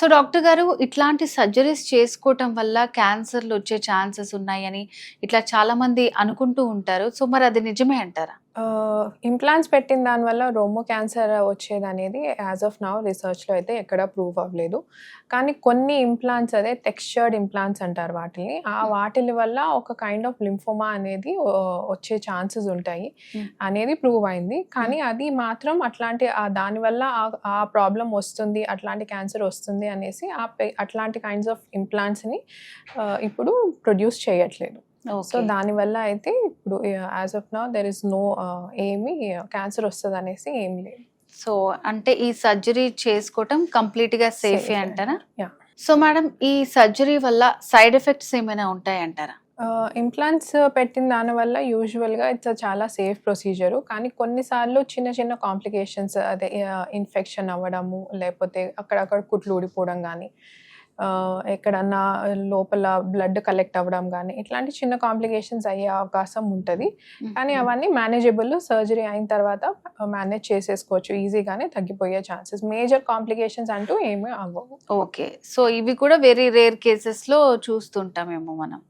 So doctor గారు ఇట్లాంటి surgeries చేసుకోవటం వల్ల క్యాన్సర్‌లు వచ్చే ఛాన్సెస్ ఉన్నాయని ఇట్లా చాలామంది అనుకుంటూ ఉంటారు. సో మరి అది నిజమే అంటారా? ఇంప్లాంట్స్ పెట్టిన దానివల్ల రోమో క్యాన్సర్ వచ్చేదనేది యాజ్ ఆఫ్ నౌ రిసర్చ్‌లో అయితే ఎక్కడా ప్రూవ్ అవ్వలేదు. కానీ కొన్ని ఇంప్లాంట్స్ అదే టెక్స్చర్డ్ ఇంప్లాంట్స్ అంటారు వాటిల్ని. వాటిలి వల్ల ఒక కైండ్ ఆఫ్ లింఫోమా అనేది వచ్చే ఛాన్సెస్ ఉంటాయి అనేది ప్రూవ్ అయింది. కానీ అది మాత్రం అట్లాంటి దానివల్ల ఆ ప్రాబ్లమ్ వస్తుంది, అట్లాంటి క్యాన్సర్ వస్తుంది అనేసి అట్లాంటి కైండ్స్ ఆఫ్ ఇంప్లాంట్స్‌ని ఇప్పుడు ప్రొడ్యూస్ చేయట్లేదు. సో దానివల్ల అయితే ఇప్పుడు as of now there is no ఏమి క్యాన్సర్ వస్తుంది అనేసి ఏం లేదు. సో అంటే ఈ సర్జరీ చేసుకోవటం కంప్లీట్‌గా సేఫే అంటారా? సో మేడం ఈ సర్జరీ వల్ల సైడ్ ఎఫెక్ట్స్ ఏమైనా ఉంటాయంటారా? ఇంప్లాంట్స్ పెట్టిన దానివల్ల యూజువల్గా ఇట్స్ చాలా సేఫ్ ప్రొసీజరు. కానీ కొన్నిసార్లు చిన్న చిన్న కాంప్లికేషన్స్ అదే ఇన్ఫెక్షన్ అవ్వడము, లేకపోతే అక్కడక్కడ కుట్లు ఊడిపోవడం కానీ, ఎక్కడన్నా లోపల బ్లడ్ కలెక్ట్ అవ్వడం కానీ ఇట్లాంటి చిన్న కాంప్లికేషన్స్ అయ్యే అవకాశం ఉంటుంది. కానీ అవన్నీ మేనేజబుల్. సర్జరీ అయిన తర్వాత మేనేజ్ చేసేసుకోవచ్చు, ఈజీగానే తగ్గిపోయే ఛాన్సెస్. మేజర్ కాంప్లికేషన్స్ అంటూ ఏమీ అవ్వవు. ఓకే. సో ఇవి కూడా వెరీ రేర్ కేసెస్‌లో చూస్తుంటామేమో మనం.